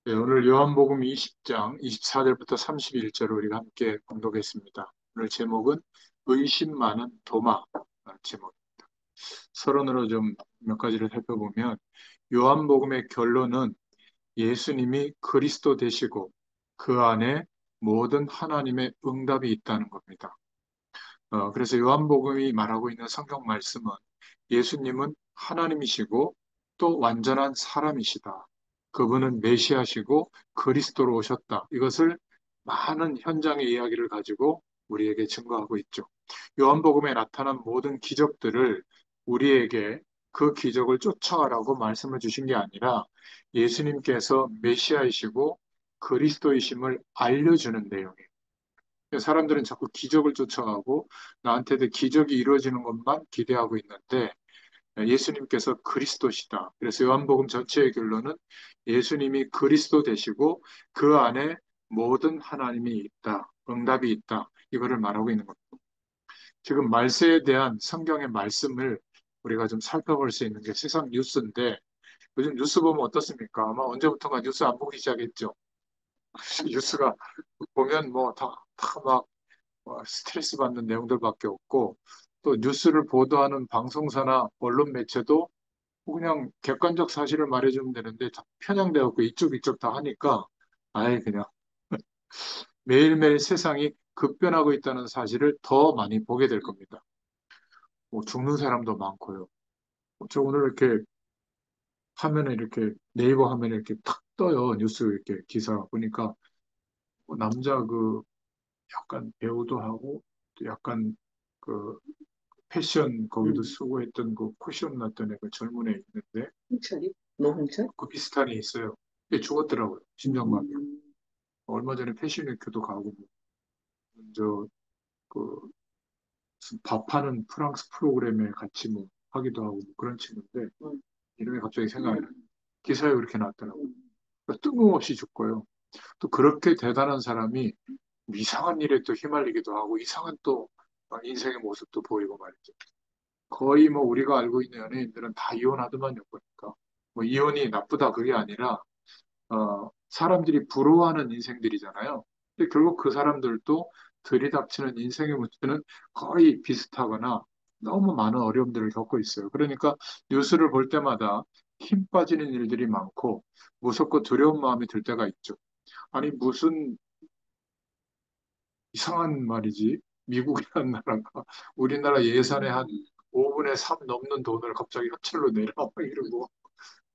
네, 오늘 요한복음 20장 24절부터 31절을 우리가 함께 공독했습니다. 오늘 제목은 의심 많은 도마 제목. 서론으로 좀 몇 가지를 살펴보면 요한복음의 결론은 예수님이 그리스도 되시고 그 안에 모든 하나님의 응답이 있다는 겁니다. 그래서 요한복음이 말하고 있는 성경 말씀은 예수님은 하나님이시고 또 완전한 사람이시다. 그분은 메시아시고 그리스도로 오셨다. 이것을 많은 현장의 이야기를 가지고 우리에게 증거하고 있죠. 요한복음에 나타난 모든 기적들을 우리에게 그 기적을 쫓아가라고 말씀을 주신 게 아니라 예수님께서 메시아이시고 그리스도이심을 알려주는 내용이에요. 사람들은 자꾸 기적을 쫓아가고 나한테도 기적이 이루어지는 것만 기대하고 있는데 예수님께서 그리스도시다. 그래서 요한복음 전체의 결론은 예수님이 그리스도 되시고 그 안에 모든 하나님이 있다. 응답이 있다. 이거를 말하고 있는 겁니다. 지금 말세에 대한 성경의 말씀을 우리가 좀 살펴볼 수 있는 게 세상 뉴스인데 요즘 뉴스 보면 어떻습니까? 아마 언제부턴가 뉴스 안 보기 시작했죠. 뉴스가 보면 뭐 다막 스트레스 받는 내용들밖에 없고 또 뉴스를 보도하는 방송사나 언론 매체도 그냥 객관적 사실을 말해주면 되는데 다 편향되었고 이쪽 다 하니까 아예 그냥 매일매일 세상이 급변하고 있다는 사실을 더 많이 보게 될 겁니다. 뭐 죽는 사람도 많고요. 저 오늘 이렇게 화면에 이렇게 네이버 화면에 이렇게 탁 떠요. 뉴스 이렇게 기사 보니까 뭐 남자 그 약간 배우도 하고 또 약간 그 패션 거기도 쓰고 했던 그 쿠션 났던 애가 젊은 애 있는데 홍철이? 노홍철? 그 비슷한 애 있어요. 걔 죽었더라고요. 심장마비. 얼마 전에 패션 위크도 가고 저 그 무슨 밥하는 프랑스 프로그램에 같이 뭐 하기도 하고 뭐 그런 친구인데 이름이 갑자기 생각이 나요. 기사에 그렇게 나왔더라고요. 그러니까 뜬금없이 죽고요. 또 그렇게 대단한 사람이 이상한 일에 또 휘말리기도 하고 이상한 또 인생의 모습도 보이고 말이죠. 거의 뭐 우리가 알고 있는 연예인들은 다 이혼하더만요, 보니까. 뭐 이혼이 나쁘다 그게 아니라, 사람들이 부러워하는 인생들이잖아요. 근데 결국 그 사람들도 들이닥치는 인생의 문제는 거의 비슷하거나 너무 많은 어려움들을 겪고 있어요. 그러니까 뉴스를 볼 때마다 힘 빠지는 일들이 많고 무섭고 두려운 마음이 들 때가 있죠. 아니, 무슨 이상한 말이지. 미국이라는 나라가 우리나라 예산의 한 5분의 3 넘는 돈을 갑자기 현찰로 내라 이러고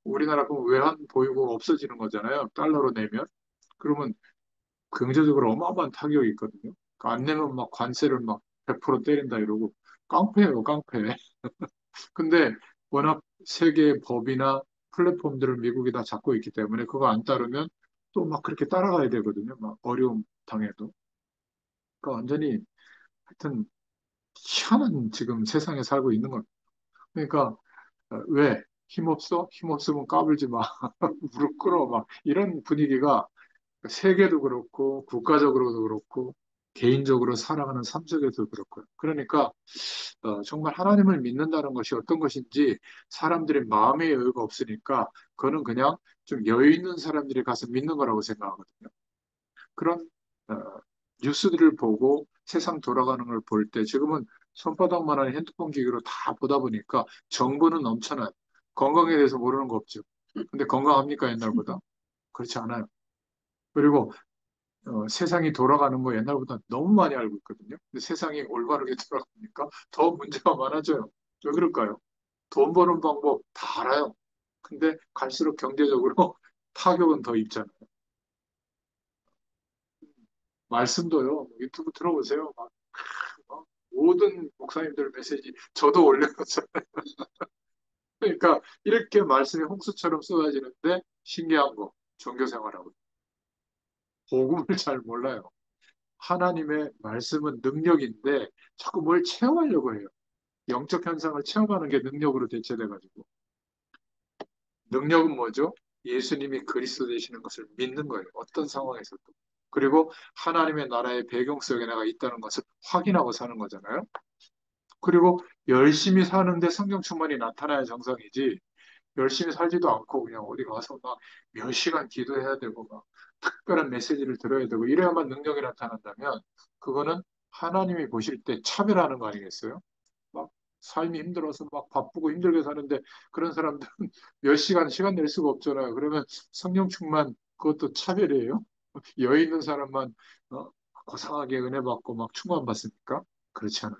우리나라 그럼 외환 보유고가 없어지는 거잖아요. 달러로 내면. 그러면 경제적으로 어마어마한 타격이 있거든요. 그러니까 안 내면 막 관세를 막 100% 때린다 이러고 깡패예요, 깡패. 근데 워낙 세계의 법이나 플랫폼들을 미국이 다 잡고 있기 때문에 그거 안 따르면 또 막 그렇게 따라가야 되거든요. 막 어려움 당해도. 그러니까 완전히 하여튼 희한한 지금 세상에 살고 있는 겁니다. 그러니까 왜? 힘없어? 힘없으면 까불지 마. 무릎 꿇어. 막 이런 분위기가 세계도 그렇고 국가적으로도 그렇고 개인적으로 살아가는 삶 속에도 그렇고요. 그러니까 정말 하나님을 믿는다는 것이 어떤 것인지 사람들의 마음의 여유가 없으니까 그거는 그냥 좀 여유 있는 사람들이 가서 믿는 거라고 생각하거든요. 그런 어, 뉴스들을 보고 세상 돌아가는 걸 볼 때 지금은 손바닥만한 핸드폰 기기로 다 보다 보니까 정보는 넘쳐나요. 건강에 대해서 모르는 거 없죠. 근데 건강합니까 옛날보다? 그렇지 않아요. 그리고 세상이 돌아가는 거 옛날보다 너무 많이 알고 있거든요. 근데 세상이 올바르게 돌아가니까 더 문제가 많아져요. 왜 그럴까요? 돈 버는 방법 다 알아요. 근데 갈수록 경제적으로 타격은 더 입잖아요. 말씀도요. 유튜브 들어보세요. 모든 목사님들 메시지 저도 올려놨어요. 그러니까 이렇게 말씀이 홍수처럼 쏟아지는데 신기한 거 종교 생활하고 복음을 잘 몰라요. 하나님의 말씀은 능력인데 자꾸 뭘 체험하려고 해요. 영적 현상을 체험하는 게 능력으로 대체돼가지고 능력은 뭐죠? 예수님이 그리스도 되시는 것을 믿는 거예요. 어떤 상황에서도. 그리고 하나님의 나라의 배경 속에 내가 있다는 것을 확인하고 사는 거잖아요. 그리고 열심히 사는데 성경 충만이 나타나야 정상이지. 열심히 살지도 않고 그냥 어디 가서 막 몇 시간 기도해야 되고 막 특별한 메시지를 들어야 되고 이래야만 능력이 나타난다면 그거는 하나님이 보실 때 차별하는 거 아니겠어요? 막 삶이 힘들어서 막 바쁘고 힘들게 사는데 그런 사람들은 몇 시간 낼 수가 없잖아요. 그러면 성령 충만 그것도 차별이에요? 여유 있는 사람만 어, 고상하게 은혜 받고 막 충만 받습니까? 그렇지 않아요.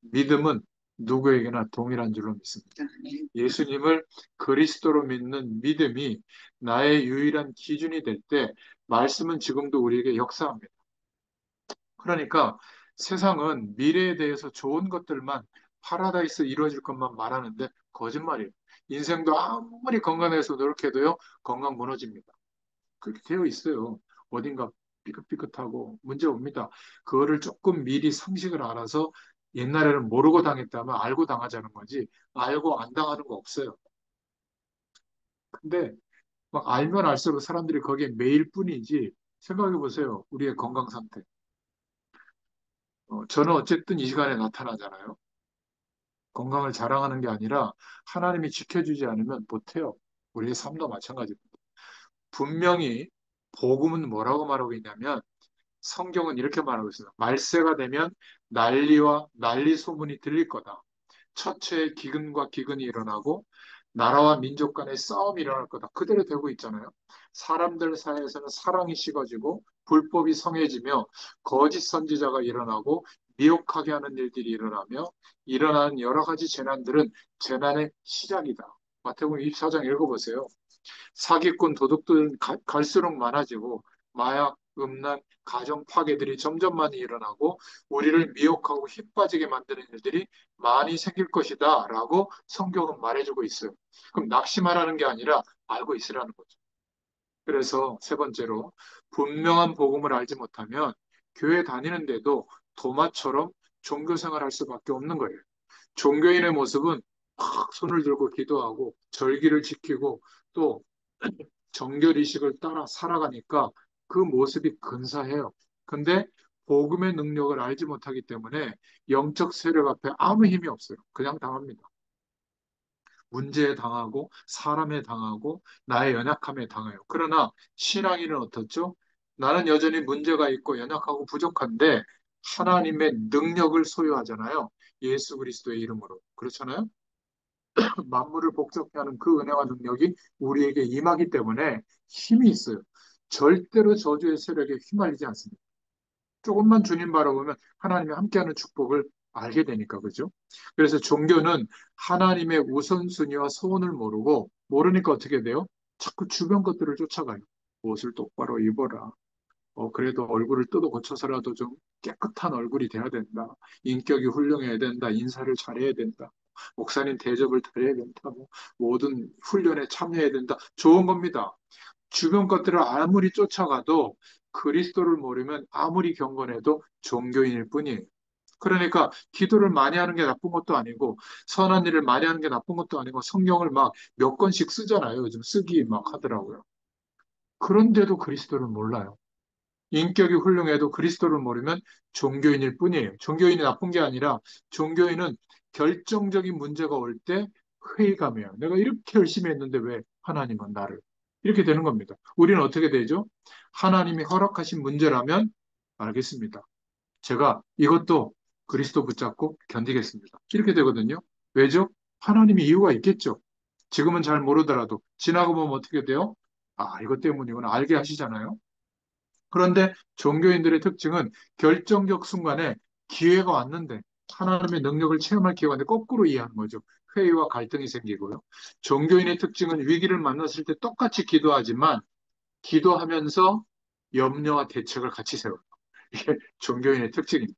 믿음은 누구에게나 동일한 줄로 믿습니다. 예수님을 그리스도로 믿는 믿음이 나의 유일한 기준이 될 때 말씀은 지금도 우리에게 역사합니다. 그러니까 세상은 미래에 대해서 좋은 것들만 파라다이스 이루어질 것만 말하는데 거짓말이에요. 인생도 아무리 건강해서 노력해도요, 건강 무너집니다. 그렇게 되어 있어요. 어딘가 삐끗삐끗하고 문제 옵니다. 그거를 조금 미리 상식을 알아서 옛날에는 모르고 당했다면 알고 당하자는 거지 알고 안 당하는 거 없어요. 근데 막 알면 알수록 사람들이 거기에 매일 뿐이지 생각해 보세요. 우리의 건강 상태. 저는 어쨌든 이 시간에 나타나잖아요. 건강을 자랑하는 게 아니라 하나님이 지켜주지 않으면 못해요. 우리의 삶도 마찬가지입니다. 분명히 복음은 뭐라고 말하고 있냐면 성경은 이렇게 말하고 있어요. 말세가 되면 난리와 난리 소문이 들릴 거다. 처처에 기근과 기근이 일어나고 나라와 민족 간의 싸움이 일어날 거다. 그대로 되고 있잖아요. 사람들 사이에서는 사랑이 식어지고 불법이 성해지며 거짓 선지자가 일어나고 미혹하게 하는 일들이 일어나며 일어나는 여러 가지 재난들은 재난의 시작이다. 마태복음 24장 읽어보세요. 사기꾼, 도둑들은 갈수록 많아지고 마약, 음란, 가정 파괴들이 점점 많이 일어나고 우리를 미혹하고 힘 빠지게 만드는 일들이 많이 생길 것이다 라고 성경은 말해주고 있어요. 그럼 낙심하라는 게 아니라 알고 있으라는 거죠. 그래서 세 번째로 분명한 복음을 알지 못하면 교회 다니는데도 도마처럼 종교 생활할 수밖에 없는 거예요. 종교인의 모습은 막 손을 들고 기도하고 절기를 지키고 또 정결의식을 따라 살아가니까 그 모습이 근사해요. 근데 복음의 능력을 알지 못하기 때문에 영적 세력 앞에 아무 힘이 없어요. 그냥 당합니다. 문제에 당하고 사람에 당하고 나의 연약함에 당해요. 그러나 신앙인은 어떻죠? 나는 여전히 문제가 있고 연약하고 부족한데 하나님의 능력을 소유하잖아요. 예수 그리스도의 이름으로. 그렇잖아요? 만물을 복잡해 하는 그 은혜와 능력이 우리에게 임하기 때문에 힘이 있어요. 절대로 저주의 세력에 휘말리지 않습니다. 조금만 주님 바라보면 하나님이 함께하는 축복을 알게 되니까, 그죠? 그래서 종교는 하나님의 우선순위와 소원을 모르고, 모르니까 어떻게 돼요? 자꾸 주변 것들을 쫓아가요. 옷을 똑바로 입어라. 그래도 얼굴을 뜯어 고쳐서라도 좀 깨끗한 얼굴이 돼야 된다. 인격이 훌륭해야 된다. 인사를 잘해야 된다. 목사님 대접을 드려야 된다. 뭐 모든 훈련에 참여해야 된다. 좋은 겁니다. 주변 것들을 아무리 쫓아가도 그리스도를 모르면 아무리 경건해도 종교인일 뿐이에요. 그러니까 기도를 많이 하는 게 나쁜 것도 아니고 선한 일을 많이 하는 게 나쁜 것도 아니고 성경을 막 몇 권씩 쓰잖아요. 요즘 쓰기 막 하더라고요. 그런데도 그리스도를 몰라요. 인격이 훌륭해도 그리스도를 모르면 종교인일 뿐이에요. 종교인이 나쁜 게 아니라 종교인은 결정적인 문제가 올 때 회의감이에요. 내가 이렇게 열심히 했는데 왜 하나님은 나를 이렇게 되는 겁니다. 우리는 어떻게 되죠? 하나님이 허락하신 문제라면 알겠습니다. 제가 이것도 그리스도 붙잡고 견디겠습니다. 이렇게 되거든요. 왜죠? 하나님이 이유가 있겠죠. 지금은 잘 모르더라도 지나고 보면 어떻게 돼요? 아, 이것 때문이구나 알게 하시잖아요. 그런데 종교인들의 특징은 결정적 순간에 기회가 왔는데 하나님의 능력을 체험할 기회가 왔는데 거꾸로 이해하는 거죠. 회의와 갈등이 생기고요. 종교인의 특징은 위기를 만났을 때 똑같이 기도하지만 기도하면서 염려와 대책을 같이 세워요. 이게 종교인의 특징입니다.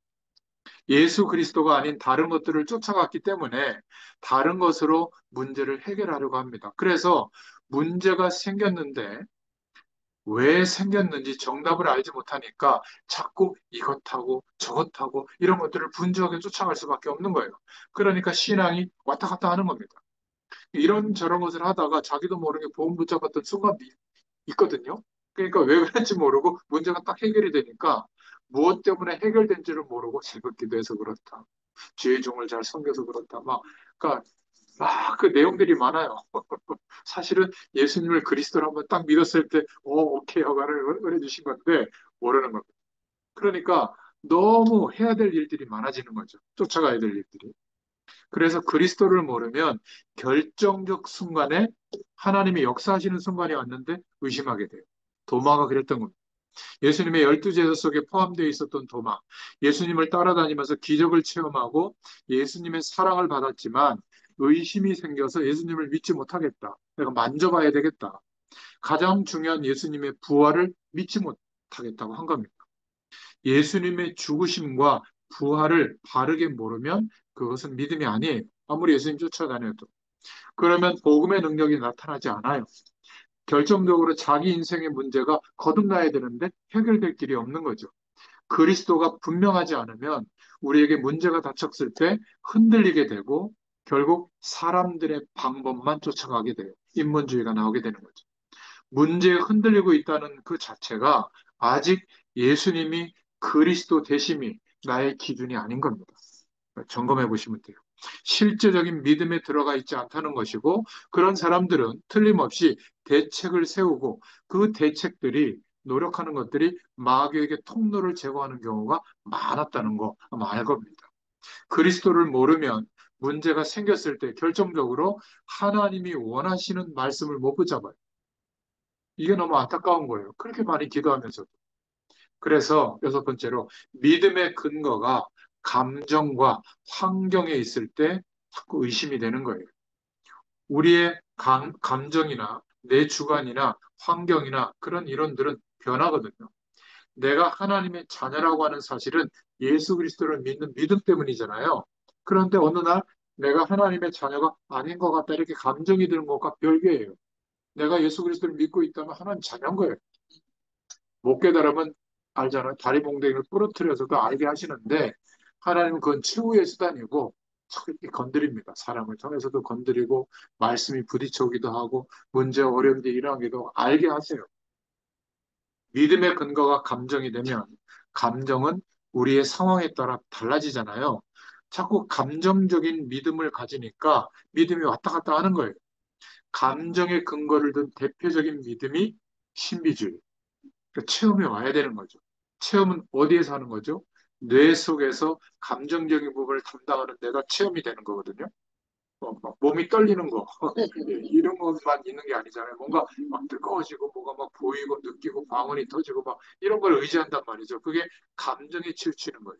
예수 그리스도가 아닌 다른 것들을 쫓아갔기 때문에 다른 것으로 문제를 해결하려고 합니다. 그래서 문제가 생겼는데 왜 생겼는지 정답을 알지 못하니까 자꾸 이것하고 저것하고 이런 것들을 분주하게 쫓아갈 수밖에 없는 거예요. 그러니까 신앙이 왔다 갔다 하는 겁니다. 이런 저런 것을 하다가 자기도 모르게 보험 붙잡았던 순간이 있거든요. 그러니까 왜 그런지 모르고 문제가 딱 해결이 되니까 무엇 때문에 해결된지를 모르고 즐겁기도 해서 그렇다. 죄의 종을 잘 섬겨서 그렇다. 막, 그러니까 막 그 내용들이 많아요. 사실은 예수님을 그리스도로 한번 딱 믿었을 때, 오케이, 허가를 해주신 건데, 모르는 겁니다. 그러니까 너무 해야 될 일들이 많아지는 거죠. 쫓아가야 될 일들이. 그래서 그리스도를 모르면 결정적 순간에 하나님이 역사하시는 순간이 왔는데 의심하게 돼요. 도마가 그랬던 겁니다. 예수님의 12제자 속에 포함되어 있었던 도마. 예수님을 따라다니면서 기적을 체험하고 예수님의 사랑을 받았지만 의심이 생겨서 예수님을 믿지 못하겠다. 내가 만져봐야 되겠다. 가장 중요한 예수님의 부활을 믿지 못하겠다고 한 겁니다. 예수님의 죽으심과 부활을 바르게 모르면 그것은 믿음이 아니에요. 아무리 예수님 쫓아다녀도. 그러면 복음의 능력이 나타나지 않아요. 결정적으로 자기 인생의 문제가 거듭나야 되는데 해결될 길이 없는 거죠. 그리스도가 분명하지 않으면 우리에게 문제가 닥쳤을 때 흔들리게 되고 결국 사람들의 방법만 쫓아가게 돼요. 인본주의가 나오게 되는 거죠. 문제에 흔들리고 있다는 그 자체가 아직 예수님이 그리스도 되심이 나의 기준이 아닌 겁니다. 점검해 보시면 돼요. 실제적인 믿음에 들어가 있지 않다는 것이고 그런 사람들은 틀림없이 대책을 세우고 그 대책들이 노력하는 것들이 마귀에게 통로를 제공하는 경우가 많았다는 거 아마 알 겁니다. 그리스도를 모르면 문제가 생겼을 때 결정적으로 하나님이 원하시는 말씀을 못 붙잡아요. 이게 너무 안타까운 거예요. 그렇게 많이 기도하면서도. 그래서 여섯 번째로 믿음의 근거가 감정과 환경에 있을 때 자꾸 의심이 되는 거예요. 우리의 감정이나 내 주관이나 환경이나 그런 이론들은 변하거든요. 내가 하나님의 자녀라고 하는 사실은 예수 그리스도를 믿는 믿음 때문이잖아요. 그런데 어느 날 내가 하나님의 자녀가 아닌 것 같다 이렇게 감정이 드는 것과 별개예요. 내가 예수 그리스도를 믿고 있다면 하나님 자녀인 거예요. 못 깨달으면 알잖아요. 다리 봉댕이를 부러뜨려서도 알게 하시는데 하나님은 그건 최후의 수단이고 이렇게 건드립니다. 사람을 통해서도 건드리고 말씀이 부딪혀오기도 하고 문제 어려운 게 일어나기도 알게 하세요. 믿음의 근거가 감정이 되면 감정은 우리의 상황에 따라 달라지잖아요. 자꾸 감정적인 믿음을 가지니까 믿음이 왔다 갔다 하는 거예요. 감정의 근거를 둔 대표적인 믿음이 신비주의. 그러니까 체험이 와야 되는 거죠. 체험은 어디에서 하는 거죠? 뇌 속에서 감정적인 부분을 담당하는 데가 체험이 되는 거거든요. 막 몸이 떨리는 거 이런 것만 있는 게 아니잖아요. 뭔가 막 뜨거워지고 뭐가 막 보이고 느끼고 방언이 터지고 막 이런 걸 의지한단 말이죠. 그게 감정에 치우치는 거예요.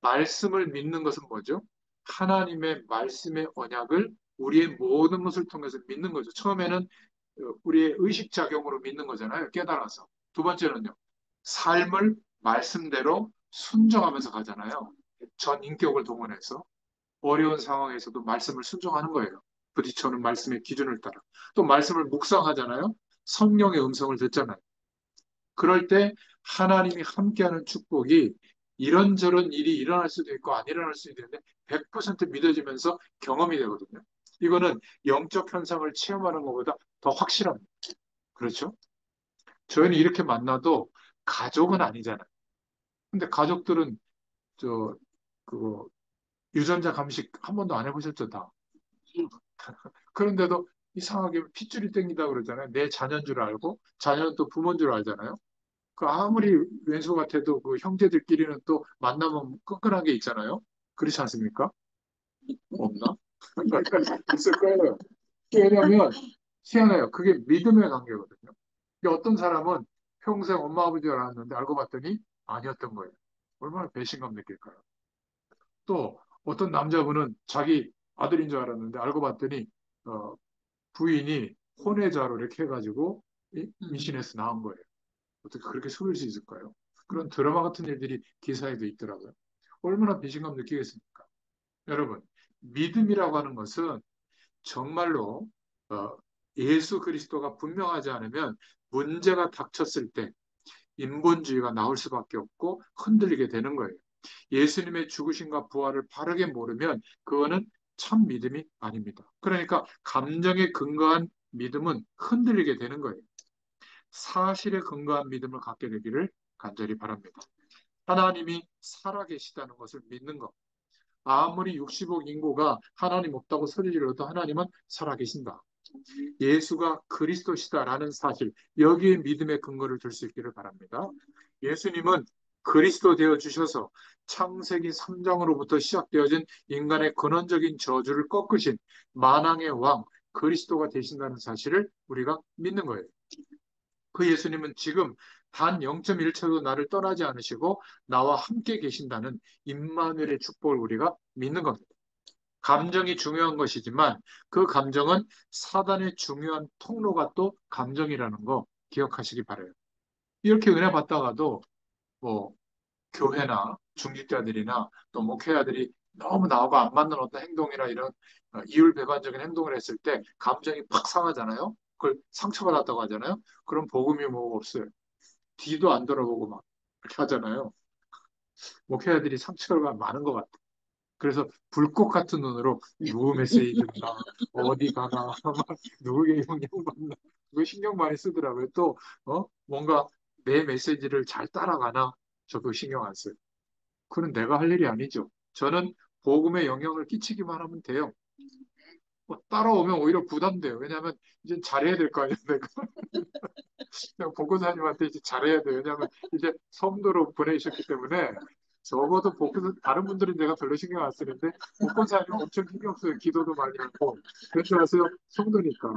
말씀을 믿는 것은 뭐죠? 하나님의 말씀의 언약을 우리의 모든 것을 통해서 믿는 거죠. 처음에는 우리의 의식작용으로 믿는 거잖아요. 깨달아서. 두 번째는요. 삶을 말씀대로 순종하면서 가잖아요. 전 인격을 동원해서 어려운 상황에서도 말씀을 순종하는 거예요. 부딪혀오는 말씀의 기준을 따라. 또 말씀을 묵상하잖아요. 성령의 음성을 듣잖아요. 그럴 때 하나님이 함께하는 축복이 이런저런 일이 일어날 수도 있고 안 일어날 수도 있는데 100% 믿어지면서 경험이 되거든요. 이거는 영적 현상을 체험하는 것보다 더 확실합니다. 그렇죠? 저희는 이렇게 만나도 가족은 아니잖아요. 근데 가족들은 저 그거 유전자 감식 한 번도 안 해보셨죠, 다. 그런데도 이상하게 핏줄이 땡긴다 그러잖아요. 내 자녀인 줄 알고 자녀는 또 부모인 줄 알잖아요. 그 아무리 왼수 같아도 그 형제들끼리는 또 만나면 끈끈한 게 있잖아요. 그렇지 않습니까? 없나? 있을 거예요. 왜냐하면 희한해요. 그게 믿음의 관계거든요. 근데 어떤 사람은 평생 엄마 아버지 알았는데 알고 봤더니 아니었던 거예요. 얼마나 배신감 느낄까요? 또 어떤 남자분은 자기 아들인 줄 알았는데 알고 봤더니 어, 부인이 혼외자로 이렇게 해가지고 임신해서 낳은 거예요. 어떻게 그렇게 속일 수 있을까요? 그런 드라마 같은 일들이 기사에도 있더라고요. 얼마나 배신감 느끼겠습니까? 여러분, 믿음이라고 하는 것은 정말로 어, 예수 그리스도가 분명하지 않으면 문제가 닥쳤을 때 인본주의가 나올 수밖에 없고 흔들리게 되는 거예요. 예수님의 죽으심과 부활을 바르게 모르면 그거는 참 믿음이 아닙니다. 그러니까 감정에 근거한 믿음은 흔들리게 되는 거예요. 사실에 근거한 믿음을 갖게 되기를 간절히 바랍니다. 하나님이 살아계시다는 것을 믿는 것. 아무리 60억 인구가 하나님 없다고 소리 질러도 하나님은 살아계신다. 예수가 그리스도시다라는 사실, 여기에 믿음의 근거를 줄 수 있기를 바랍니다. 예수님은 그리스도 되어 주셔서 창세기 3장으로부터 시작되어진 인간의 근원적인 저주를 꺾으신 만왕의 왕 그리스도가 되신다는 사실을 우리가 믿는 거예요. 그 예수님은 지금 단 0.1초도 나를 떠나지 않으시고 나와 함께 계신다는 임마누엘의 축복을 우리가 믿는 겁니다. 감정이 중요한 것이지만 그 감정은 사단의 중요한 통로가 또 감정이라는 거 기억하시기 바라요. 이렇게 은혜 받다가도 뭐 교회나 중직자들이나 또 목회자들이 너무 나하고 안 맞는 어떤 행동이나 이런 이율배반적인 행동을 했을 때 감정이 팍 상하잖아요. 그걸 상처받았다고 하잖아요. 그럼 복음이 뭐가 없어요. 뒤도 안 돌아보고 막 이렇게 하잖아요. 목회자들이 상처가 많은 것 같아요. 그래서 불꽃 같은 눈으로 누구 메시지 듣나, 어디 가나, 막 누구에게 영향받나, 그거 신경 많이 쓰더라고요. 또, 뭔가 내 메시지를 잘 따라가나, 저 그거 신경 안 써요. 그건 내가 할 일이 아니죠. 저는 복음에 영향을 끼치기만 하면 돼요. 뭐 따라오면 오히려 부담돼요. 왜냐하면 이제 잘해야 될 거 아니에요, 내가. 복음사님한테 이제 잘해야 돼요. 왜냐하면 이제 성도로 보내셨기 때문에 적어도 복음 다른 분들은 내가 별로 신경 안 쓰는데 복음사님 엄청 신경 써요. 기도도 많이 하고. 그렇지 않으세요? 성도니까.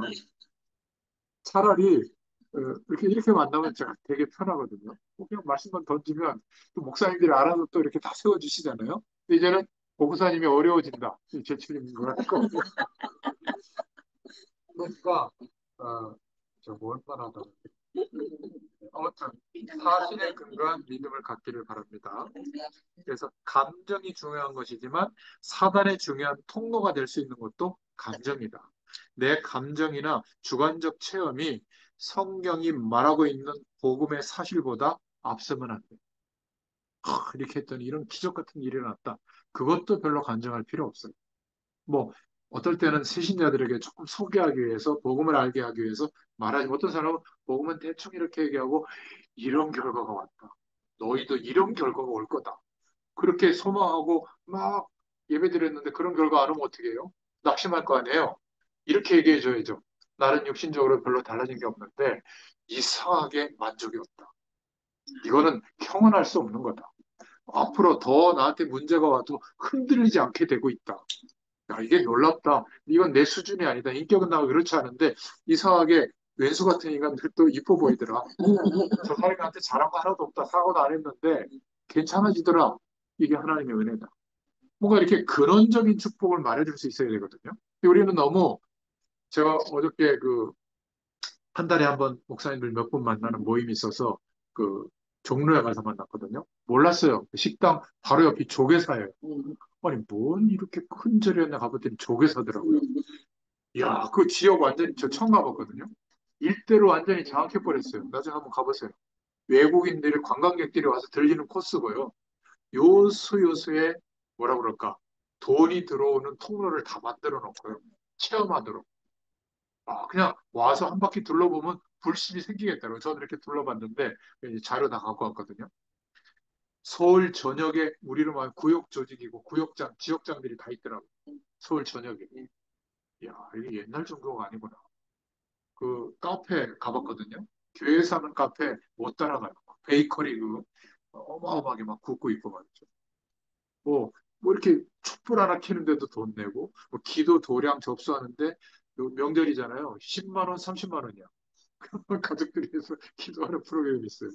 차라리 이렇게 만나면 제가 되게 편하거든요. 그냥 말씀만 던지면 또 목사님들이 알아서 또 이렇게 다 세워주시잖아요. 근데 이제는 복음사님이 어려워진다. 제출인 것 같고. 그러니까 저거 얼마나 더 아무튼 사실에 근거한 믿음을 갖기를 바랍니다. 그래서 감정이 중요한 것이지만 사단의 중요한 통로가 될 수 있는 것도 감정이다. 내 감정이나 주관적 체험이 성경이 말하고 있는 복음의 사실보다 앞서면 안 돼. 이렇게 했더니 이런 기적 같은 일이 일어났다. 그것도 별로 간증할 필요 없어요. 뭐 어떨 때는 새신자들에게 조금 소개하기 위해서 복음을 알게 하기 위해서 말하지 어떤 사람은 복음은 대충 이렇게 얘기하고 이런 결과가 왔다. 너희도 이런 결과가 올 거다. 그렇게 소망하고 막 예배드렸는데 그런 결과 안 오면 어떻게 해요? 낙심할 거 아니에요? 이렇게 얘기해 줘야죠. 나는 육신적으로 별로 달라진 게 없는데 이상하게 만족이 없다. 이거는 형언할 수 없는 거다. 앞으로 더 나한테 문제가 와도 흔들리지 않게 되고 있다. 야, 이게 놀랍다. 이건 내 수준이 아니다. 인격은 나가 그렇지 않은데 이상하게 왼수 같은 인간들도 이뻐 보이더라. 저 사람이 나한테 잘한 거 하나도 없다. 사고도 안 했는데 괜찮아지더라. 이게 하나님의 은혜다. 뭔가 이렇게 근원적인 축복을 말해줄 수 있어야 되거든요. 우리는 너무 제가 어저께 한 달에 한 번 목사님들 몇 분 만나는 모임이 있어서 그 종로에 가서 만났거든요. 몰랐어요. 식당 바로 옆이 조개사예요. 아니, 뭔 이렇게 큰 절이었나 가봤더니 조개사더라고요. 이야, 그 지역 완전히 저 처음 가봤거든요. 일대를 완전히 장악해버렸어요. 나중에 한번 가보세요. 외국인들이, 관광객들이 와서 들리는 코스고요. 요수 요수에 뭐라 그럴까? 돈이 들어오는 통로를 다 만들어 놓고요. 체험하도록. 그냥 와서 한 바퀴 둘러보면 불신이 생기겠다고. 저는 이렇게 둘러봤는데 이제 자료 다 갖고 왔거든요. 서울 전역에 우리로 말하면 구역 조직이고 구역장, 지역장들이 다 있더라고요. 서울 전역에. 이야, 이게 옛날 정도가 아니구나. 그 카페 가봤거든요. 교회 사는 카페 못 따라가요. 베이커리 어마어마하게 막 굽고 있고 말이죠. 뭐 이렇게 촛불 하나 켜는데도 돈 내고, 뭐 기도 도량 접수하는데 명절이잖아요. 10만 원, 30만 원이야. 가족들이 해서 기도하는 프로그램이 있어요.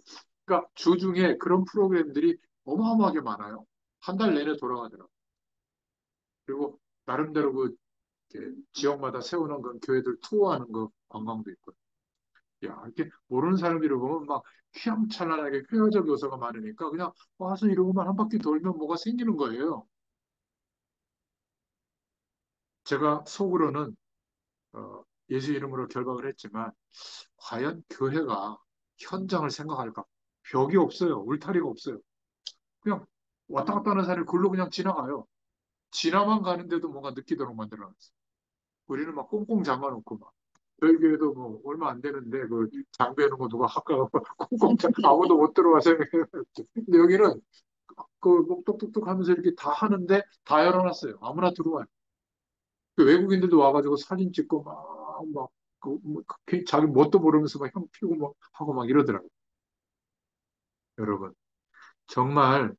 그러니까 주중에 그런 프로그램들이 어마어마하게 많아요. 한 달 내내 돌아가더라고요. 그리고 나름대로 이렇게 지역마다 세우는 그 교회들 투어하는 거 관광도 있고. 야, 이렇게 모르는 사람들이 보면 막 휘황찬란하게 쾌여적 요소가 많으니까 그냥 와서 이러고만 한 바퀴 돌면 뭐가 생기는 거예요. 제가 속으로는 예수 이름으로 결박을 했지만 과연 교회가 현장을 생각할까? 벽이 없어요. 울타리가 없어요. 그냥 왔다 갔다 하는 사람이 글로 그냥 지나가요. 지나만 가는데도 뭔가 느끼도록 만들어놨어요. 우리는 막 꽁꽁 잠가놓고 막 저희 교회도 뭐 얼마 안 되는데 그 장비해놓은 거 누가 할까 꽁꽁 잠 아무도 못 들어와서 근데 여기는 뭐 똑똑똑 하면서 이렇게 다 하는데 다 열어놨어요. 아무나 들어와요. 그 외국인들도 와가지고 사진 찍고 막, 자기 뭣도 모르면서 막 향 피우고 막 하고 막 이러더라고요. 여러분, 정말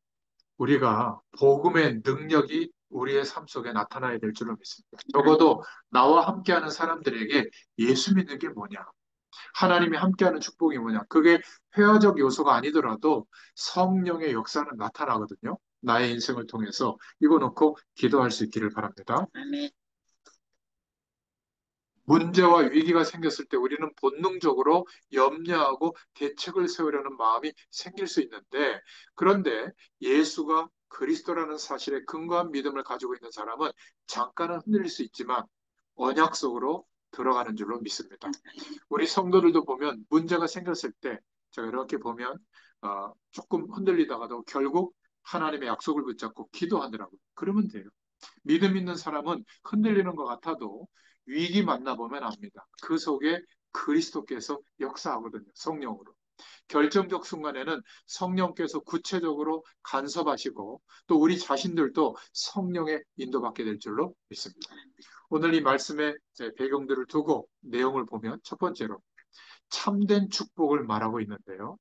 우리가 복음의 능력이 우리의 삶 속에 나타나야 될 줄로 믿습니다. 적어도 나와 함께하는 사람들에게 예수 믿는 게 뭐냐? 하나님이 함께하는 축복이 뭐냐? 그게 회화적 요소가 아니더라도 성령의 역사는 나타나거든요. 나의 인생을 통해서 이거 놓고 기도할 수 있기를 바랍니다. 문제와 위기가 생겼을 때 우리는 본능적으로 염려하고 대책을 세우려는 마음이 생길 수 있는데, 그런데 예수가 그리스도라는 사실에 근거한 믿음을 가지고 있는 사람은 잠깐은 흔들릴 수 있지만 언약 속으로 들어가는 줄로 믿습니다. 우리 성도들도 보면 문제가 생겼을 때 제가 이렇게 보면 조금 흔들리다가도 결국 하나님의 약속을 붙잡고 기도하더라고요. 그러면 돼요. 믿음 있는 사람은 흔들리는 것 같아도 위기 만나보면 압니다. 그 속에 그리스도께서 역사하거든요. 성령으로. 결정적 순간에는 성령께서 구체적으로 간섭하시고 또 우리 자신들도 성령의 인도받게 될 줄로 믿습니다. 오늘 이 말씀의 배경들을 두고 내용을 보면 첫 번째로 참된 축복을 말하고 있는데요.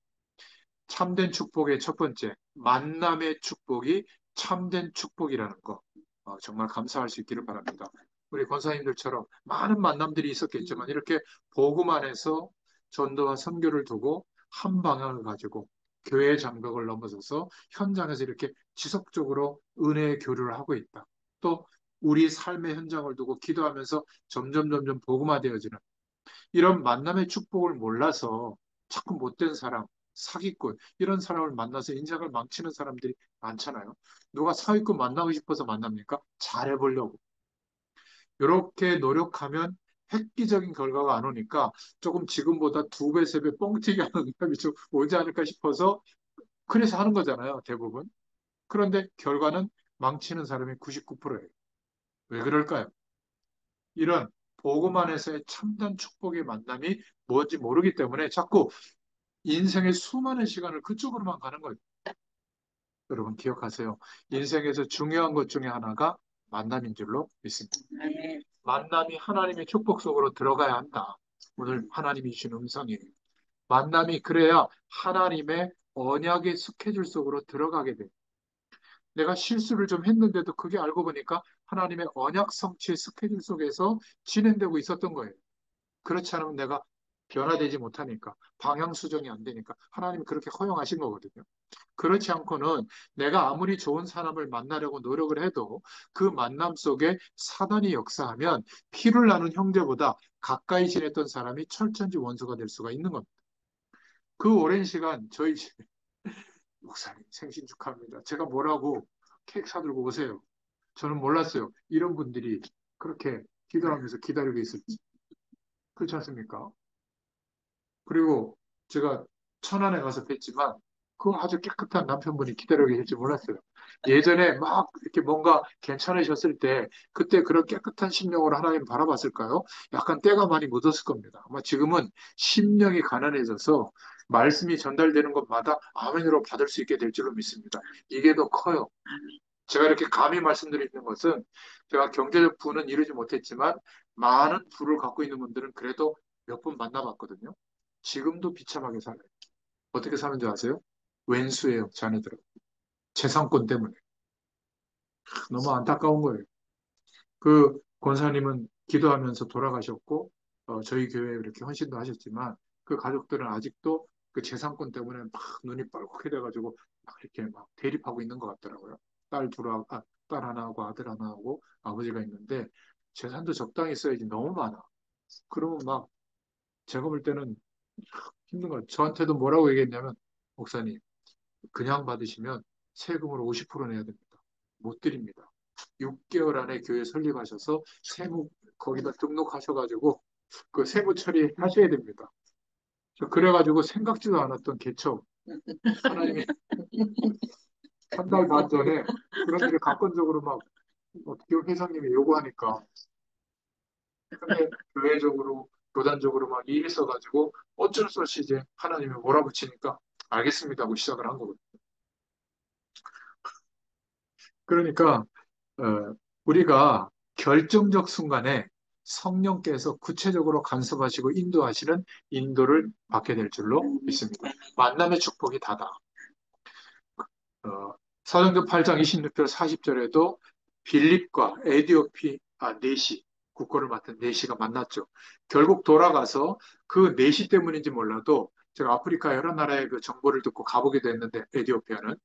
참된 축복의 첫 번째, 만남의 축복이 참된 축복이라는 거. 정말 감사할 수 있기를 바랍니다. 우리 권사님들처럼 많은 만남들이 있었겠지만 이렇게 복음 안에서 전도와 선교를 두고 한 방향을 가지고 교회의 장벽을 넘어서서 현장에서 이렇게 지속적으로 은혜의 교류를 하고 있다. 또 우리 삶의 현장을 두고 기도하면서 점점 복음화되어지는 이런 만남의 축복을 몰라서 자꾸 못된 사람, 사기꾼, 이런 사람을 만나서 인생을 망치는 사람들이 많잖아요. 누가 사기꾼 만나고 싶어서 만납니까? 잘해보려고. 이렇게 노력하면 획기적인 결과가 안 오니까 조금 지금보다 두 배, 세 배 뻥튀기 하는 사람이 좀 오지 않을까 싶어서 그래서 하는 거잖아요, 대부분. 그런데 결과는 망치는 사람이 99%예요. 왜 그럴까요? 이런 복음 안에서의 참된 축복의 만남이 뭔지 모르기 때문에 자꾸 인생의 수많은 시간을 그쪽으로만 가는 거예요. 여러분 기억하세요. 인생에서 중요한 것 중에 하나가 만남인 줄로 믿습니다. 만남이 하나님의 축복 속으로 들어가야 한다. 오늘 하나님이 주신 음성이에요. 만남이 그래야 하나님의 언약의 스케줄 속으로 들어가게 돼요. 내가 실수를 좀 했는데도 그게 알고 보니까 하나님의 언약 성취의 스케줄 속에서 진행되고 있었던 거예요. 그렇지 않으면 내가 변화되지 못하니까, 방향 수정이 안 되니까 하나님이 그렇게 허용하신 거거든요. 그렇지 않고는 내가 아무리 좋은 사람을 만나려고 노력을 해도 그 만남 속에 사단이 역사하면 피를 나눈 형제보다 가까이 지냈던 사람이 철천지 원수가 될 수가 있는 겁니다. 그 오랜 시간 저희 집에 목사님 생신 축하합니다. 제가 뭐라고 케이크 사들고 오세요. 저는 몰랐어요. 이런 분들이 그렇게 기도하면서 기다리고 있을지. 그렇지 않습니까? 그리고 제가 천안에 가서 뵀지만 그 아주 깨끗한 남편분이 기다리고 계실지 몰랐어요. 예전에 막 이렇게 뭔가 괜찮으셨을 때 그때 그런 깨끗한 심령으로 하나님 바라봤을까요? 약간 때가 많이 묻었을 겁니다. 아마 지금은 심령이 가난해져서 말씀이 전달되는 것마다 아멘으로 받을 수 있게 될 줄로 믿습니다. 이게 더 커요. 제가 이렇게 감히 말씀드리는 것은 제가 경제적 부는 이루지 못했지만 많은 부를 갖고 있는 분들은 그래도 몇 분 만나봤거든요. 지금도 비참하게 살아요. 어떻게 사는지 아세요? 왼수예요, 자녀들은. 재산권 때문에. 너무 안타까운 거예요. 그 권사님은 기도하면서 돌아가셨고, 저희 교회에 이렇게 헌신도 하셨지만, 그 가족들은 아직도 그 재산권 때문에 막 눈이 빨갛게 돼가지고, 막 이렇게 막 대립하고 있는 것 같더라고요. 딸 하나하고 아들 하나하고 아버지가 있는데, 재산도 적당히 써야지 너무 많아. 그러면 막, 제가 볼 때는 힘든 거예요. 저한테도 뭐라고 얘기했냐면, 목사님, 그냥 받으시면 세금으로 50% 내야 됩니다. 못 드립니다. 6개월 안에 교회 설립하셔서 세무 거기다 등록하셔가지고 그 세무 처리하셔야 됩니다. 저 그래가지고 생각지도 않았던 개척 하나님이 한 달 반 전에 그런 일을 강권적으로 막 어떻게 회장님이 요구하니까 근데 교회적으로 교단적으로 막 일이 있어가지고 어쩔 수 없이 이제 하나님이 몰아붙이니까 알겠습니다 하고 시작을 한 거거든요. 그러니까 우리가 결정적 순간에 성령께서 구체적으로 간섭하시고 인도하시는 인도를 받게 될 줄로 믿습니다. 만남의 축복이 다다. 사도행전 8장 26절 40절에도 빌립과 네시, 국고를 맡은 네시가 만났죠. 결국 돌아가서 그 네시 때문인지 몰라도 제가 아프리카 여러 나라의 그 정보를 듣고 가보게 됐는데 에티오피아는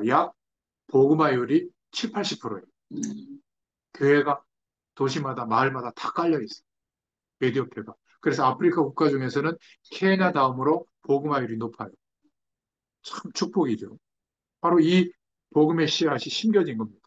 약 보그마율이 7, 80%예요. 교회가 도시마다 마을마다 다 깔려 있어요. 에티오피아가. 그래서 아프리카 국가 중에서는 케냐 다음으로 보그마율이 높아요. 참 축복이죠. 바로 이 복음의 씨앗이 심겨진 겁니다.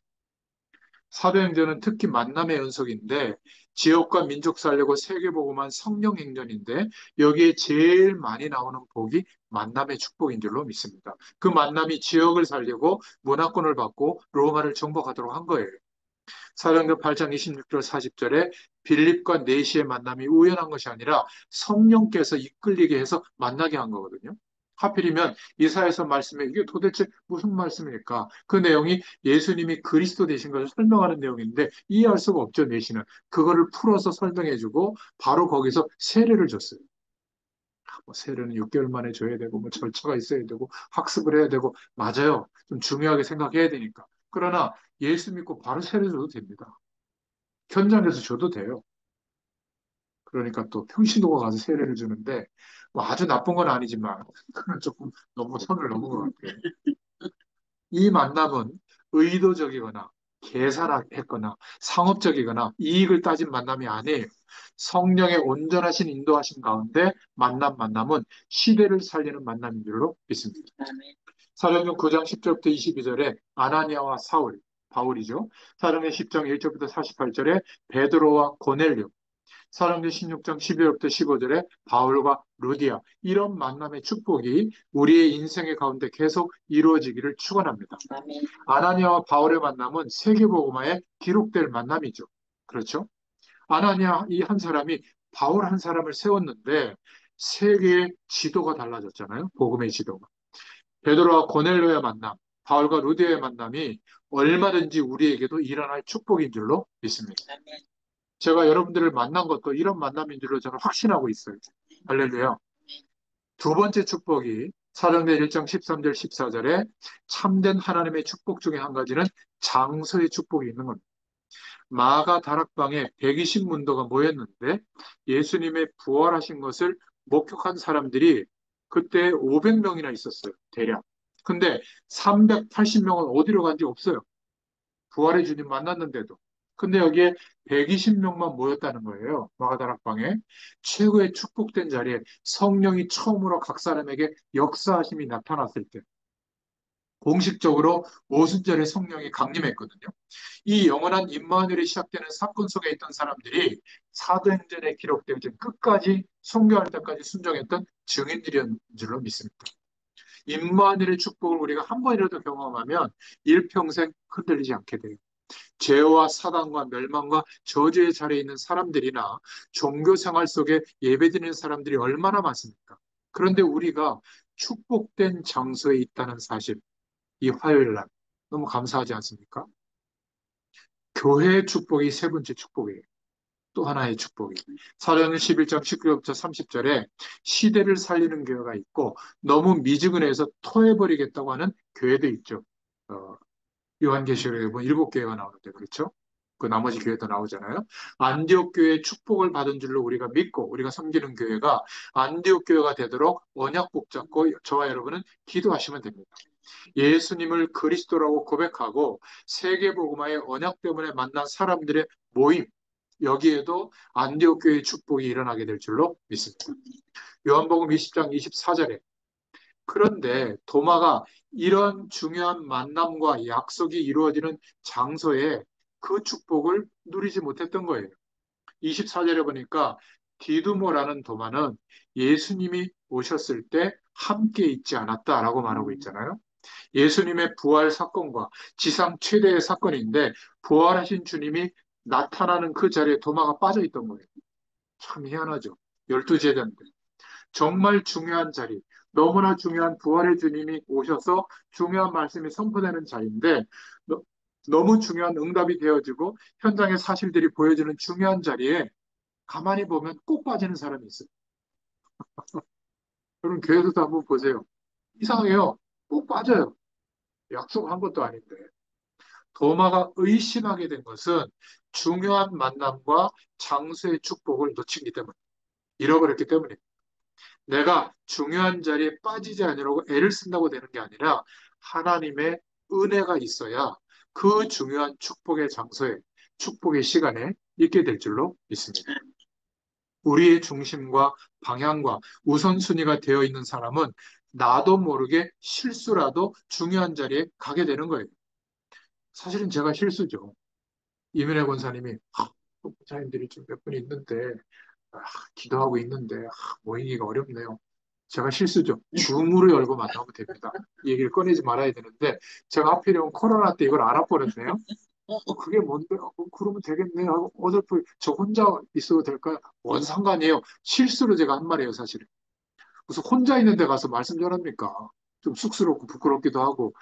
사도행전은 특히 만남의 연속인데 지역과 민족 살려고 세계복음한 성령 행전인데 여기에 제일 많이 나오는 복이 만남의 축복인 줄로 믿습니다. 그 만남이 지역을 살리고 문화권을 받고 로마를 정복하도록 한 거예요. 사도행전 8장 26절 40절에 빌립과 네시의 만남이 우연한 것이 아니라 성령께서 이끌리게 해서 만나게 한 거거든요. 하필이면 이사야서 말씀에 이게 도대체 무슨 말씀일까? 그 내용이 예수님이 그리스도 되신 것을 설명하는 내용인데 이해할 수가 없죠, 내시는. 그거를 풀어서 설명해주고 바로 거기서 세례를 줬어요. 뭐 세례는 6개월 만에 줘야 되고 뭐 절차가 있어야 되고 학습을 해야 되고 맞아요. 좀 중요하게 생각해야 되니까. 그러나 예수 믿고 바로 세례 줘도 됩니다. 현장에서 줘도 돼요. 그러니까 또 평신도가 가서 세례를 주는데 뭐 아주 나쁜 건 아니지만 그건 조금 너무 선을 넘은 것 같아요. 이 만남은 의도적이거나 계산했거나 상업적이거나 이익을 따진 만남이 아니에요. 성령의 온전하신 인도하신 가운데 만남은 시대를 살리는 만남인 줄로 믿습니다. 사도행전 9장 10절부터 22절에 아나니아와 바울이죠. 사도행전 10장 1절부터 48절에 베드로와 고넬료, 사도행전 16장 12절부터 15절에 바울과 루디아 이런 만남의 축복이 우리의 인생의 가운데 계속 이루어지기를 축원합니다. 아나니아와 바울의 만남은 세계복음화에 기록될 만남이죠. 그렇죠? 아나니아 이 한 사람이 바울 한 사람을 세웠는데 세계의 지도가 달라졌잖아요. 복음의 지도가. 베드로와 고넬로의 만남, 바울과 루디아의 만남이 얼마든지 우리에게도 일어날 축복인 줄로 믿습니다. 제가 여러분들을 만난 것도 이런 만남인 줄로 저는 확신하고 있어요. 할렐루야. 두 번째 축복이 사도행전 1장 13절 14절에 참된 하나님의 축복 중에 한 가지는 장소의 축복이 있는 겁니다. 마가 다락방에 120문도가 모였는데 예수님의 부활하신 것을 목격한 사람들이 그때 500명이나 있었어요. 대략. 근데 380명은 어디로 간지 없어요. 부활의 주님 만났는데도. 근데 여기에 120명만 모였다는 거예요. 마가다락방에. 최고의 축복된 자리에 성령이 처음으로 각 사람에게 역사하심이 나타났을 때 공식적으로 오순절에 성령이 강림했거든요. 이 영원한 임마누엘이 시작되는 사건 속에 있던 사람들이 사도행전에 기록되어진 끝까지 순교할 때까지 순종했던 증인들이었는 줄로 믿습니다. 임마누엘의 축복을 우리가 한 번이라도 경험하면 일평생 흔들리지 않게 돼요. 죄와 사단과 멸망과 저주의 자리에 있는 사람들이나 종교 생활 속에 예배드리는 사람들이 얼마나 많습니까? 그런데 우리가 축복된 장소에 있다는 사실, 이 화요일 날 너무 감사하지 않습니까? 교회의 축복이 세 번째 축복이에요. 또 하나의 축복이. 사도행전 11장 19절부터 30절에 시대를 살리는 교회가 있고 너무 미지근해서 토해버리겠다고 하는 교회도 있죠. 어, 요한계시록에 보면 7교회가 나오는데 그렇죠? 그 나머지 교회도 나오잖아요. 안디옥 교회의 축복을 받은 줄로 우리가 믿고 우리가 섬기는 교회가 안디옥 교회가 되도록 언약 붙잡고 저와 여러분은 기도하시면 됩니다. 예수님을 그리스도라고 고백하고 세계복음화의 언약 때문에 만난 사람들의 모임, 여기에도 안디옥 교회의 축복이 일어나게 될 줄로 믿습니다. 요한복음 20장 24절에 그런데 도마가 이런 중요한 만남과 약속이 이루어지는 장소에 그 축복을 누리지 못했던 거예요. 24절에 보니까 디두모라는 도마는 예수님이 오셨을 때 함께 있지 않았다라고 말하고 있잖아요. 예수님의 부활 사건과 지상 최대의 사건인데 부활하신 주님이 나타나는 그 자리에 도마가 빠져 있던 거예요. 참 희한하죠. 12제자인데. 정말 중요한 자리, 너무나 중요한 부활의 주님이 오셔서 중요한 말씀이 선포되는 자리인데 너무 중요한 응답이 되어지고 현장의 사실들이 보여지는 중요한 자리에 가만히 보면 꼭 빠지는 사람이 있어요. 여러분 교회에서도 한번 보세요. 이상해요. 꼭 빠져요. 약속한 것도 아닌데. 도마가 의심하게 된 것은 중요한 만남과 장소의 축복을 놓치기 때문에, 잃어버렸기 때문에 내가 중요한 자리에 빠지지 않으려고 애를 쓴다고 되는 게 아니라 하나님의 은혜가 있어야 그 중요한 축복의 장소에, 축복의 시간에 있게 될 줄로 믿습니다. 우리의 중심과 방향과 우선순위가 되어 있는 사람은 나도 모르게 실수라도 중요한 자리에 가게 되는 거예요. 사실은 제가 실수죠. 이민혜 권사님이 목사님들이 좀 몇 분 있는데 아, 기도하고 있는데 모이기가 어렵네요. 제가 실수죠. 줌으로 열고 만나면 됩니다. 이 얘기를 꺼내지 말아야 되는데 제가 하필이면 코로나 때 이걸 알아버렸네요. 그게 뭔데? 그러면 되겠네 하고 어설프 저 혼자 있어도 될까요? 뭔 상관이에요. 실수로 제가 한 말이에요, 사실은. 무슨 혼자 있는 데 가서 말씀 전합니까? 좀 쑥스럽고 부끄럽기도 하고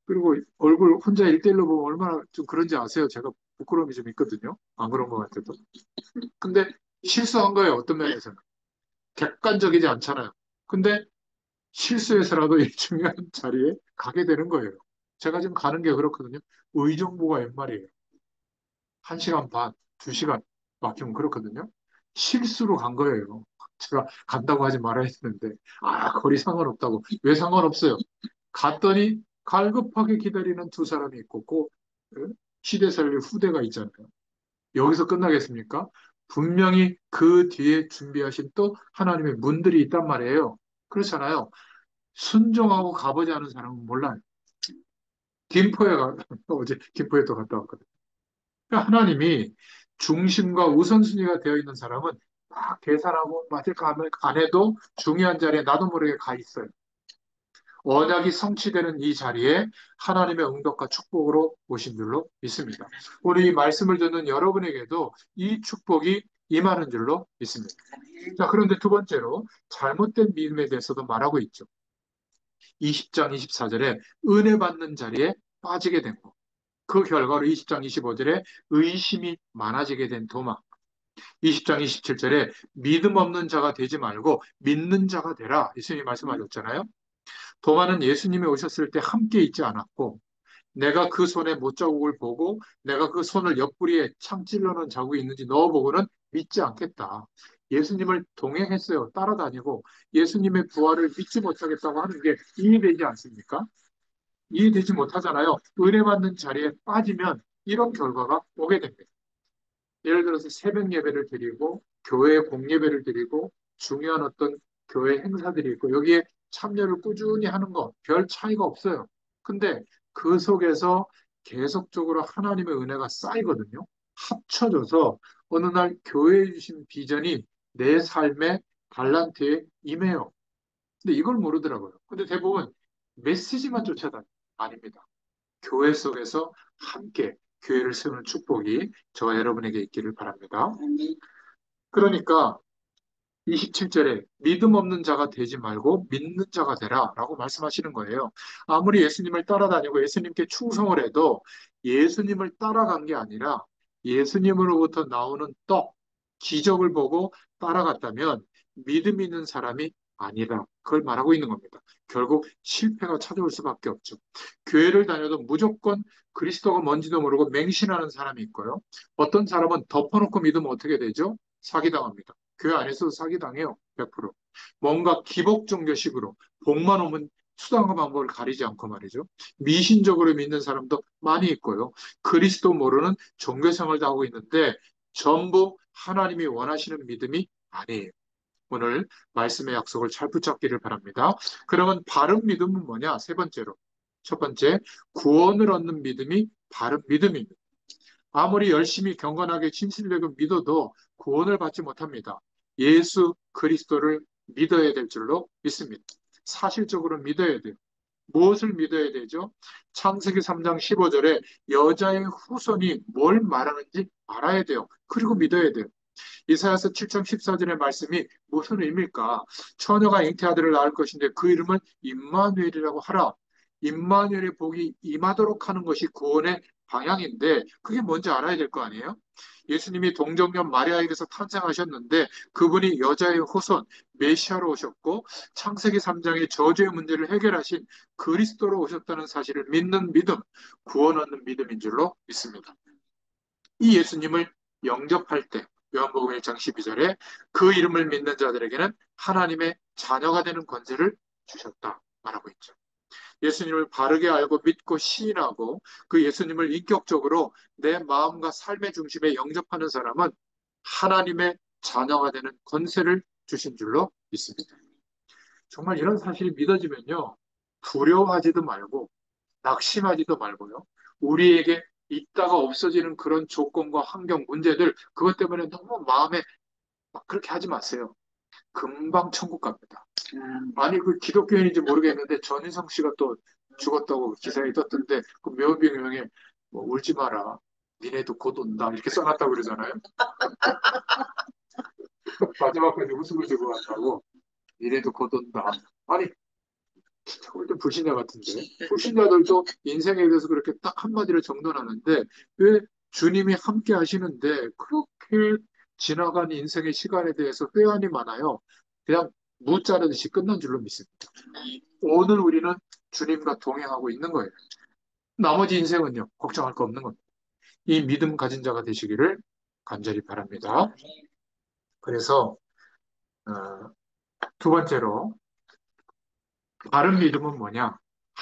그리고 얼굴 혼자 일대일로 보면 얼마나 좀 그런지 아세요? 제가 부끄러움이 좀 있거든요. 안 그런 것 같아도. 근데 실수한 거예요, 어떤 면에서는. 객관적이지 않잖아요. 근데 실수해서라도 이 중요한 자리에 가게 되는 거예요. 제가 지금 가는 게 그렇거든요. 의정부가 웬 말이에요. 1시간 반, 2시간 막히면 그렇거든요. 실수로 간 거예요. 제가 간다고 하지 말아야 했는데, 거리 상관없다고. 왜 상관없어요? 갔더니 갈급하게 기다리는 두 사람이 있고, 시대살릴 후대가 있잖아요. 여기서 끝나겠습니까? 분명히 그 뒤에 준비하신 또 하나님의 문들이 있단 말이에요. 그렇잖아요. 순종하고 가보지 않은 사람은 몰라요. 어제 김포에 또 갔다 왔거든요. 그러니까 하나님이 중심과 우선순위가 되어 있는 사람은 막 계산하고 맞을까 하면 안 해도 중요한 자리에 나도 모르게 가 있어요. 언약이 성취되는 이 자리에 하나님의 응답과 축복으로 오신 줄로 믿습니다. 우리 이 말씀을 듣는 여러분에게도 이 축복이 임하는 줄로 믿습니다. 자, 그런데 두 번째로 잘못된 믿음에 대해서도 말하고 있죠. 20장 24절에 은혜 받는 자리에 빠지게 된 것. 그 결과로 20장 25절에 의심이 많아지게 된 도마. 20장 27절에 믿음 없는 자가 되지 말고 믿는 자가 되라. 예수님이 말씀하셨잖아요. 도마는 예수님이 오셨을 때 함께 있지 않았고 내가 그 손에 못자국을 보고 내가 그 손을 옆구리에 창 찔러놓은 자국이 있는지 넣어보고는 믿지 않겠다. 예수님을 동행했어요. 따라다니고 예수님의 부활을 믿지 못하겠다고 하는 게 이해되지 않습니까? 이해되지 못하잖아요. 은혜 받는 자리에 빠지면 이런 결과가 오게 됩니다. 예를 들어서 새벽 예배를 드리고 교회 공예배를 드리고 중요한 어떤 교회 행사들이 있고 여기에 참여를 꾸준히 하는 거 별 차이가 없어요. 근데 그 속에서 계속적으로 하나님의 은혜가 쌓이거든요. 합쳐져서 어느 날 교회에 주신 비전이 내 삶의 달란트에 임해요. 근데 이걸 모르더라고요. 근데 대부분 메시지만 쫓아다니 아닙니다. 교회 속에서 함께 교회를 세우는 축복이 저와 여러분에게 있기를 바랍니다. 그러니까 27절에 믿음 없는 자가 되지 말고 믿는 자가 되라 라고 말씀하시는 거예요. 아무리 예수님을 따라다니고 예수님께 충성을 해도 예수님을 따라간 게 아니라 예수님으로부터 나오는 떡, 기적을 보고 따라갔다면 믿음 있는 사람이 아니다. 그걸 말하고 있는 겁니다. 결국 실패가 찾아올 수밖에 없죠. 교회를 다녀도 무조건 그리스도가 뭔지도 모르고 맹신하는 사람이 있고요. 어떤 사람은 덮어놓고 믿으면 어떻게 되죠? 사기당합니다. 교회 안에서도 사기당해요. 100%. 뭔가 기복 종교식으로 복만 오면 수단과 방법을 가리지 않고 말이죠. 미신적으로 믿는 사람도 많이 있고요. 그리스도 모르는 종교생활도 하고 있는데 전부 하나님이 원하시는 믿음이 아니에요. 오늘 말씀의 약속을 잘 붙잡기를 바랍니다. 그러면 바른 믿음은 뭐냐? 세 번째로. 첫 번째, 구원을 얻는 믿음이 바른 믿음입니다. 아무리 열심히 경건하게 진실되고 믿어도 구원을 받지 못합니다. 예수 그리스도를 믿어야 될 줄로 믿습니다. 사실적으로 믿어야 돼요. 무엇을 믿어야 되죠? 창세기 3장 15절에 여자의 후손이 뭘 말하는지 알아야 돼요. 그리고 믿어야 돼요. 이사야서 7장 14절의 말씀이 무슨 의미일까? 처녀가 잉태아들을 낳을 것인데 그 이름을 임마누엘이라고 하라. 임마누엘의 복이 임하도록 하는 것이 구원의 방향인데 그게 뭔지 알아야 될 거 아니에요? 예수님이 동정녀 마리아에게서 탄생하셨는데 그분이 여자의 후손 메시아로 오셨고 창세기 3장의 저주의 문제를 해결하신 그리스도로 오셨다는 사실을 믿는 믿음, 구원 얻는 믿음인 줄로 믿습니다. 이 예수님을 영접할 때 요한복음 1장 12절에 그 이름을 믿는 자들에게는 하나님의 자녀가 되는 권세를 주셨다 말하고 있죠. 예수님을 바르게 알고 믿고 시인하고 그 예수님을 인격적으로 내 마음과 삶의 중심에 영접하는 사람은 하나님의 자녀가 되는 권세를 주신 줄로 믿습니다. 정말 이런 사실이 믿어지면요. 두려워하지도 말고 낙심하지도 말고요. 우리에게 있다가 없어지는 그런 조건과 환경, 문제들 그것 때문에 너무 마음에 막 그렇게 하지 마세요. 금방 천국 갑니다. 아니 그 기독교인인지 모르겠는데 전인성 씨가 또 죽었다고 기사에 떴던데 그 묘비명에 뭐 울지 마라. 니네도 곧 온다. 이렇게 써놨다고 그러잖아요. 마지막까지 웃음을 주고 간다고. 니네도 곧 온다. 아니 진짜 완전 불신자 같은데. 불신자들도 인생에 대해서 그렇게 딱 한마디를 정돈하는데 왜 주님이 함께 하시는데 그렇게 지나간 인생의 시간에 대해서 회한이 많아요. 그냥 무 자르듯이 끝난 줄로 믿습니다. 오늘 우리는 주님과 동행하고 있는 거예요. 나머지 인생은요, 걱정할 거 없는 겁니다. 이 믿음 가진 자가 되시기를 간절히 바랍니다. 그래서, 어, 두 번째로, 바른 믿음은 뭐냐?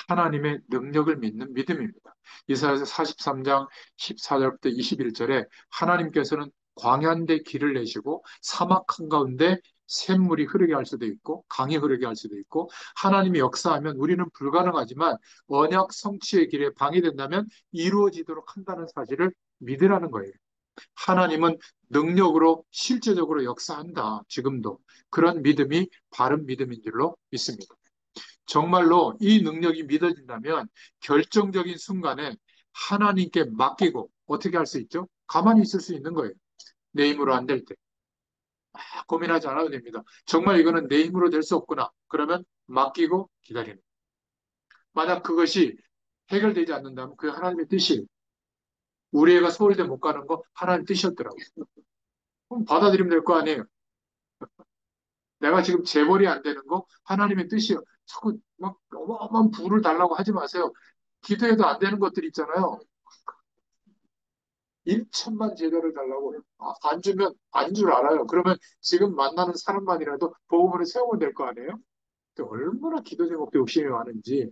하나님의 능력을 믿는 믿음입니다. 이사야서 43장 14절부터 21절에 하나님께서는 광야인데 길을 내시고 사막 한가운데 샘물이 흐르게 할 수도 있고 강이 흐르게 할 수도 있고 하나님이 역사하면 우리는 불가능하지만 언약 성취의 길에 방해된다면 이루어지도록 한다는 사실을 믿으라는 거예요. 하나님은 능력으로 실제적으로 역사한다. 지금도. 그런 믿음이 바른 믿음인 줄로 믿습니다. 정말로 이 능력이 믿어진다면 결정적인 순간에 하나님께 맡기고 어떻게 할 수 있죠? 가만히 있을 수 있는 거예요. 내 힘으로 안 될 때. 고민하지 않아도 됩니다. 정말 이거는 내 힘으로 될 수 없구나. 그러면 맡기고 기다리는. 만약 그것이 해결되지 않는다면 그 하나님의 뜻이에요. 우리 애가 서울대 못 가는 거 하나님 뜻이었더라고요. 그럼 받아들이면 될 거 아니에요. 내가 지금 재벌이 안 되는 거 하나님의 뜻이에요. 자꾸 막 어마어마한 부를 달라고 하지 마세요. 기도해도 안 되는 것들 있잖아요. 1천만 제자를 달라고 안 주면 안 줄 알아요. 그러면 지금 만나는 사람만이라도 복음으로 세우면 될 거 아니에요? 근데 얼마나 기도 제목도 욕심이 많은지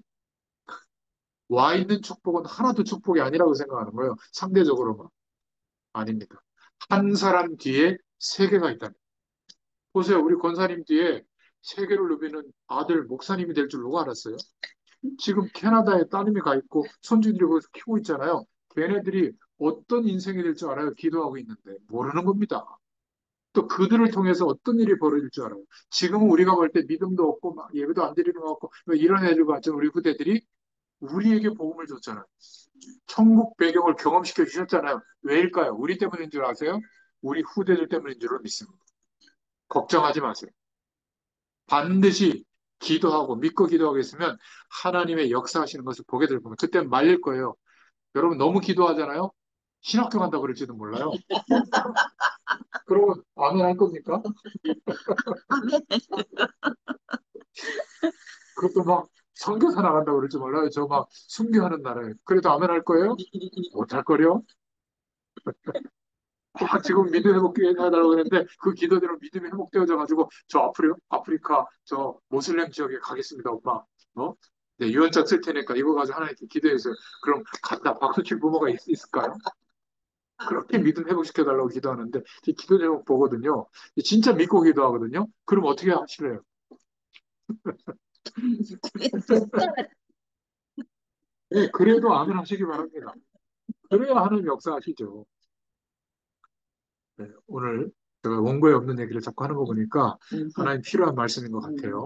와 있는 축복은 하나도 축복이 아니라고 생각하는 거예요. 상대적으로만. 아닙니다. 한 사람 뒤에 세 개가 있다. 보세요. 우리 권사님 뒤에 세 개를 누비는 아들 목사님이 될 줄 누가 알았어요? 지금 캐나다에 따님이 가 있고 손주들이 거기서 키우고 있잖아요. 걔네들이 어떤 인생이 될 줄 알아요? 기도하고 있는데 모르는 겁니다. 또 그들을 통해서 어떤 일이 벌어질 줄 알아요. 지금은 우리가 볼 때 믿음도 없고 막 예배도 안 드리는 것 같고 뭐 이런 애들 같은 우리 후대들이 우리에게 복음을 줬잖아요. 천국 배경을 경험시켜 주셨잖아요. 왜일까요? 우리 때문인 줄 아세요? 우리 후대들 때문인 줄로 믿습니다. 걱정하지 마세요. 반드시 기도하고 믿고 기도하고 있으면 하나님의 역사하시는 것을 보게 될 겁니다. 그때 말릴 거예요. 여러분 너무 기도하잖아요. 신학교 간다고 그럴지도 몰라요. 그러면 아멘 할 겁니까? 그것도 막 선교사 나간다고 그럴지 몰라요. 저 막 순교하는 나라에. 그래도 아멘 할 거예요? 못 할 거요? 지금 믿음 회복교회 해달라고 했는데 그 기도대로 믿음이 회복되어져 가지고 저 아프리카 저 모슬렘 지역에 가겠습니다, 엄마. 어? 네, 유언장 쓸 테니까 이거 가지고 하나님께 기도해서 그럼 간다. 박수 칠 부모가 있을까요? 그렇게 믿음 회복시켜달라고 기도하는데 기도 제목 보거든요. 진짜 믿고 기도하거든요. 그럼 어떻게 하실래요? 네, 그래도 아멘 하시기 바랍니다. 그래야 하나님 역사하시죠. 네, 오늘 제가 원고에 없는 얘기를 자꾸 하는 거 보니까 하나님 필요한 말씀인 것 같아요.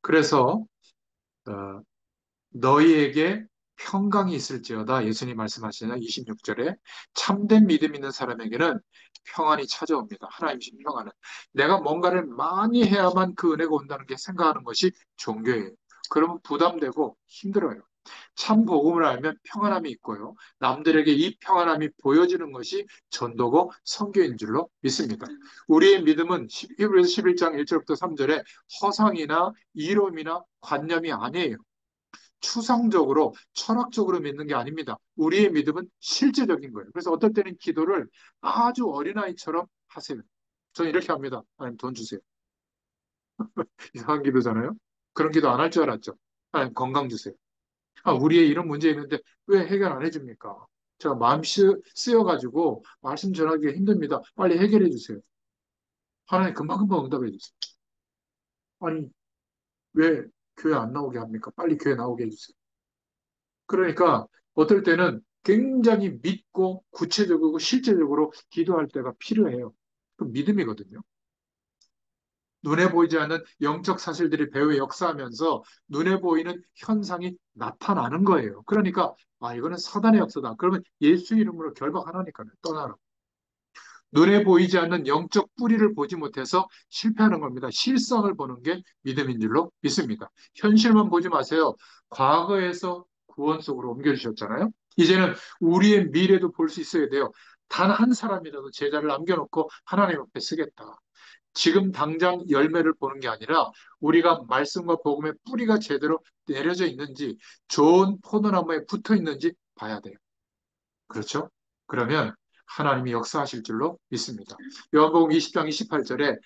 그래서 어, 너희에게 평강이 있을지어다 예수님 말씀하시는 26절에 참된 믿음 있는 사람에게는 평안이 찾아옵니다. 하나님 신 평안은 내가 뭔가를 많이 해야만 그 은혜가 온다는 게 생각하는 것이 종교예요. 그러면 부담되고 힘들어요. 참 복음을 알면 평안함이 있고요. 남들에게 이 평안함이 보여지는 것이 전도고 선교인 줄로 믿습니다. 우리의 믿음은 히브리서 11장 1절부터 3절에 허상이나 이론이나 관념이 아니에요. 추상적으로 철학적으로 믿는 게 아닙니다. 우리의 믿음은 실제적인 거예요. 그래서 어떨 때는 기도를 아주 어린아이처럼 하세요. 저는 이렇게 합니다. 하나님 돈 주세요. 이상한 기도잖아요. 그런 기도 안 할 줄 알았죠. 하나님 건강 주세요. 우리의 이런 문제 있는데 왜 해결 안 해줍니까? 제가 마음 쓰여가지고 말씀 전하기가 힘듭니다. 빨리 해결해 주세요. 하나님 금방금방 응답해 주세요. 아니, 왜 교회 안 나오게 합니까? 빨리 교회 나오게 해주세요. 그러니까 어떨 때는 굉장히 믿고 구체적이고 실제적으로 기도할 때가 필요해요. 그 믿음이거든요. 눈에 보이지 않는 영적 사실들이 배후에 역사하면서 눈에 보이는 현상이 나타나는 거예요. 그러니까 이거는 사단의 역사다. 그러면 예수 이름으로 결박하라니까요. 떠나라. 눈에 보이지 않는 영적 뿌리를 보지 못해서 실패하는 겁니다. 실상을 보는 게 믿음인 줄로 믿습니다. 현실만 보지 마세요. 과거에서 구원 속으로 옮겨주셨잖아요. 이제는 우리의 미래도 볼 수 있어야 돼요. 단 한 사람이라도 제자를 남겨놓고 하나님 앞에 쓰겠다. 지금 당장 열매를 보는 게 아니라 우리가 말씀과 복음의 뿌리가 제대로 내려져 있는지 좋은 포도나무에 붙어 있는지 봐야 돼요. 그렇죠? 그러면 하나님이 역사하실 줄로 믿습니다. 요한복음 20장 28절에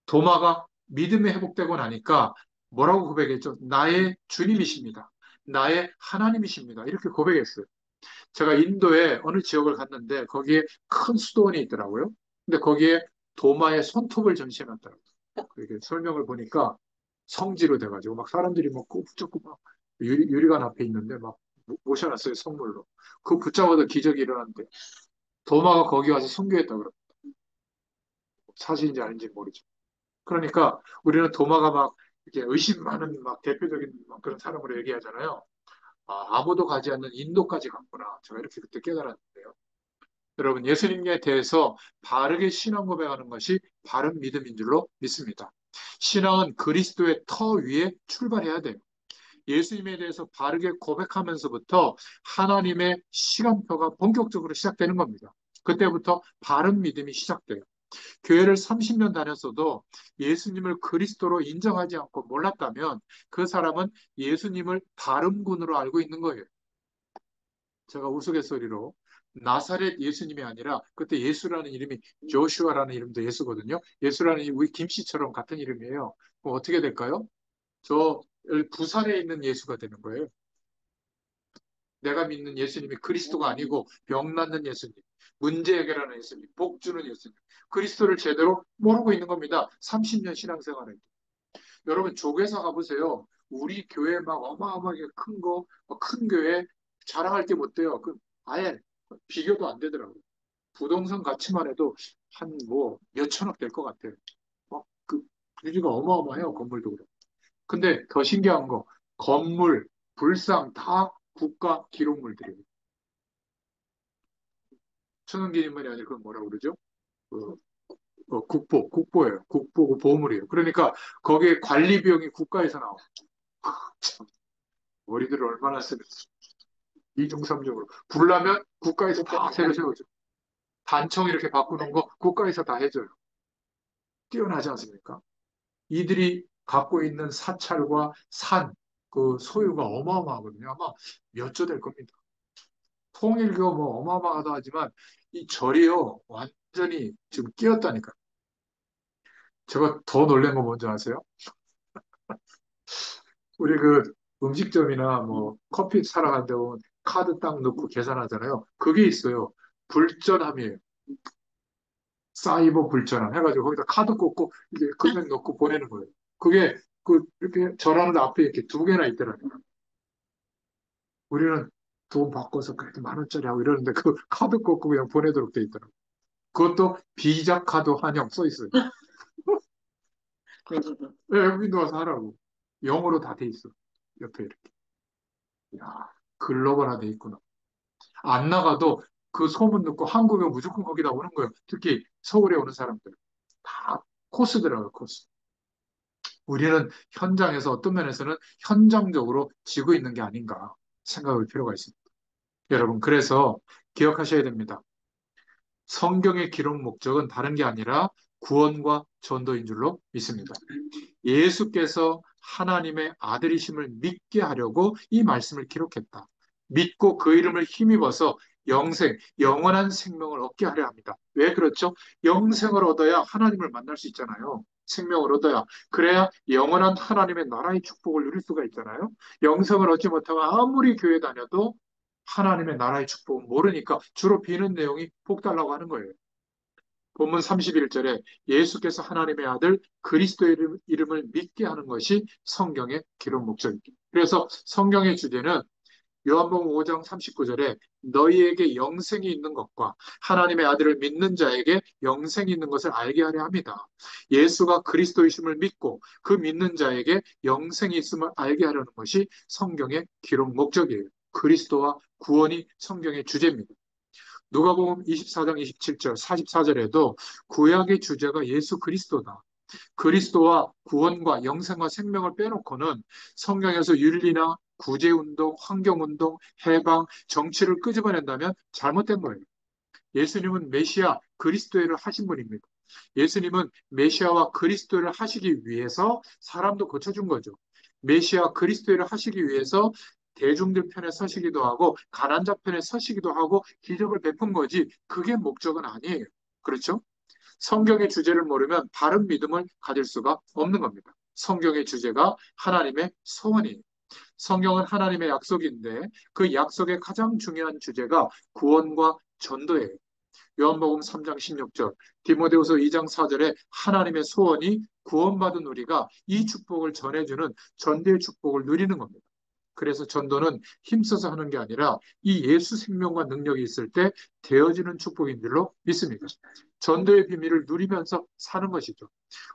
도마가 믿음에 회복되고 나니까 뭐라고 고백했죠? 나의 주님이십니다. 나의 하나님이십니다. 이렇게 고백했어요. 제가 인도에 어느 지역을 갔는데 거기에 큰 수도원이 있더라고요. 근데 거기에 도마의 손톱을 전시해놨더라고요. 이렇게 설명을 보니까 성지로 돼가지고 막 사람들이 막 붙잡고 막 유리관 앞에 있는데 막 모셔놨어요, 선물로. 그 붙잡아도 기적이 일어났는데 도마가 거기 와서 순교했다 그러 사실인지 아닌지 모르죠. 그러니까 우리는 도마가 막 이렇게 의심 많은 막 대표적인 막 그런 사람으로 얘기하잖아요. 아무도 가지 않는 인도까지 갔구나. 제가 이렇게 그때 깨달았는데요. 여러분, 예수님에 대해서 바르게 신앙 고백하는 것이 바른 믿음인 줄로 믿습니다. 신앙은 그리스도의 터 위에 출발해야 돼요. 예수님에 대해서 바르게 고백하면서부터 하나님의 시간표가 본격적으로 시작되는 겁니다. 그때부터 바른 믿음이 시작돼요. 교회를 30년 다녔어도 예수님을 그리스도로 인정하지 않고 몰랐다면 그 사람은 예수님을 다른 분으로 알고 있는 거예요. 제가 우스갯소리로 나사렛 예수님이 아니라 그때 예수라는 이름이 조슈아라는 이름도 예수거든요. 예수라는 우리 김씨처럼 같은 이름이에요. 그럼 어떻게 될까요? 저 부산에 있는 예수가 되는 거예요. 내가 믿는 예수님이 그리스도가 아니고 병 낫는 예수님, 문제 해결하는 예수님, 복 주는 예수님. 그리스도를 제대로 모르고 있는 겁니다. 30년 신앙생활에. 여러분 조계사 가보세요. 우리 교회 막 어마어마하게 큰 거, 큰 교회 자랑할 게 못 돼요. 그 아예 비교도 안 되더라고요. 부동산 가치만 해도 한 뭐 몇천억 될 것 같아요. 그 부지가 어마어마해요. 건물도 그렇고. 근데 더 신기한 거 건물, 불상 다 국가 기록물들이에요. 천연기념물이 아니라 그건 뭐라고 그러죠? 그, 국보예요. 국보고 보물이에요. 그러니까 거기에 관리 비용이 국가에서 나와요. 참, 머리들을 얼마나 쓰겠어. 이중삼중으로. 부르려면 국가에서 다 새로 세워줘. 단청 이렇게 바꾸는 거 국가에서 다 해줘요. 뛰어나지 않습니까? 이들이 갖고 있는 사찰과 산, 그 소유가 어마어마하거든요. 아마 몇 조 될 겁니다. 통일교 뭐 어마어마하다 하지만 이 절이요 완전히 지금 끼었다니까. 제가 더 놀란 거 뭔지 아세요? 우리 그 음식점이나 뭐 커피 사러 간데 보면 카드 딱 넣고 계산하잖아요. 그게 있어요. 불전함이에요. 사이버 불전함 해가지고 거기다 카드 꽂고 이제 금액 넣고 보내는 거예요. 그게 그 이렇게 전화하는 앞에 이렇게 두 개나 있더라고요. 우리는 돈 바꿔서 그래도 10,000원짜리 하고 이러는데 그 카드 꽂고 그냥 보내도록 돼 있더라고요. 그것도 비자 카드 환영 써 있어요. 네, 외국인도 와서 하라고. 영어로 다 돼 있어. 옆에 이렇게. 야, 글로벌화 돼 있구나. 안 나가도 그 소문 듣고 한국에 무조건 거기다 오는 거예요. 특히 서울에 오는 사람들. 다 코스더라고요, 코스. 우리는 현장에서 어떤 면에서는 현장적으로 지고 있는 게 아닌가. 생각할 필요가 있습니다. 여러분, 그래서 기억하셔야 됩니다. 성경의 기록 목적은 다른 게 아니라 구원과 전도인 줄로 믿습니다. 예수께서 하나님의 아들이심을 믿게 하려고 이 말씀을 기록했다. 믿고 그 이름을 힘입어서 영생, 영원한 생명을 얻게 하려 합니다. 왜 그렇죠? 영생을 얻어야 하나님을 만날 수 있잖아요. 생명을 얻어야. 그래야 영원한 하나님의 나라의 축복을 누릴 수가 있잖아요. 영생을 얻지 못하면 아무리 교회 다녀도 하나님의 나라의 축복은 모르니까 주로 비는 내용이 복 달라고 하는 거예요. 본문 31절에 예수께서 하나님의 아들 그리스도의 이름을 믿게 하는 것이 성경의 기록 목적입니다. 그래서 성경의 주제는 요한복음 5장 39절에 너희에게 영생이 있는 것과 하나님의 아들을 믿는 자에게 영생이 있는 것을 알게 하려 합니다. 예수가 그리스도이심을 믿고 그 믿는 자에게 영생이 있음을 알게 하려는 것이 성경의 기록 목적이에요. 그리스도와 구원이 성경의 주제입니다. 누가복음 24장 27절, 44절에도 구약의 주제가 예수 그리스도다. 그리스도와 구원과 영생과 생명을 빼놓고는 성경에서 윤리나 구제운동, 환경운동, 해방, 정치를 끄집어낸다면 잘못된 거예요. 예수님은 메시아 그리스도를 하신 분입니다. 예수님은 메시아와 그리스도를 하시기 위해서 사람도 고쳐준 거죠. 메시아 그리스도를 하시기 위해서 대중들 편에 서시기도 하고 가난자 편에 서시기도 하고 기적을 베푼 거지 그게 목적은 아니에요. 그렇죠? 성경의 주제를 모르면 바른 믿음을 가질 수가 없는 겁니다. 성경의 주제가 하나님의 소원이에요. 성경은 하나님의 약속인데 그 약속의 가장 중요한 주제가 구원과 전도예요. 요한복음 3장 16절, 디모데후서 2장 4절에 하나님의 소원이 구원받은 우리가 이 축복을 전해주는 전도의 축복을 누리는 겁니다. 그래서 전도는 힘써서 하는 게 아니라 이 예수 생명과 능력이 있을 때 되어지는 축복인 줄로 믿습니다. 전도의 비밀을 누리면서 사는 것이죠.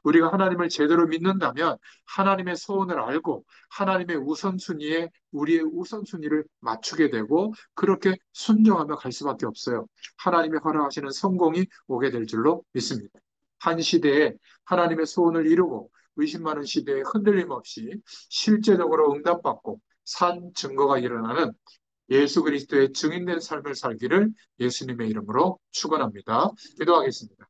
우리가 하나님을 제대로 믿는다면 하나님의 소원을 알고 하나님의 우선순위에 우리의 우선순위를 맞추게 되고 그렇게 순종하며 갈 수밖에 없어요. 하나님이 허락하시는 성공이 오게 될 줄로 믿습니다. 한 시대에 하나님의 소원을 이루고 의심 많은 시대에 흔들림 없이 실제적으로 응답받고 산 증거가 일어나는 예수 그리스도의 증인된 삶을 살기를 예수님의 이름으로 축원합니다. 기도하겠습니다.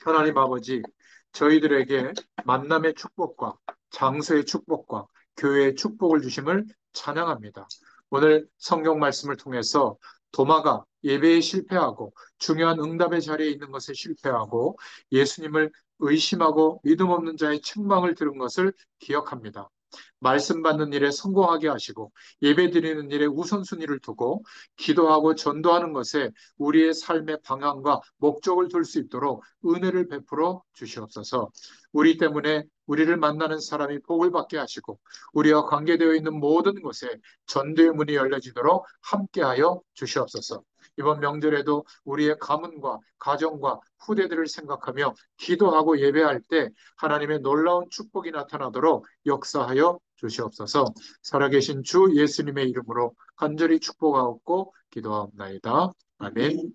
하나님 아버지, 저희들에게 만남의 축복과 장소의 축복과 교회의 축복을 주심을 찬양합니다. 오늘 성경 말씀을 통해서 도마가 예배에 실패하고 중요한 응답의 자리에 있는 것에 실패하고 예수님을 의심하고 믿음 없는 자의 책망을 들은 것을 기억합니다. 말씀 받는 일에 성공하게 하시고 예배 드리는 일에 우선순위를 두고 기도하고 전도하는 것에 우리의 삶의 방향과 목적을 둘 수 있도록 은혜를 베풀어 주시옵소서. 우리 때문에 우리를 만나는 사람이 복을 받게 하시고 우리와 관계되어 있는 모든 곳에 전도의 문이 열려지도록 함께하여 주시옵소서. 이번 명절에도 우리의 가문과 가정과 후대들을 생각하며 기도하고 예배할 때 하나님의 놀라운 축복이 나타나도록 역사하여 주시옵소서. 살아계신 주 예수님의 이름으로 간절히 축복하옵고 기도하옵나이다. 아멘.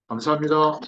감사합니다.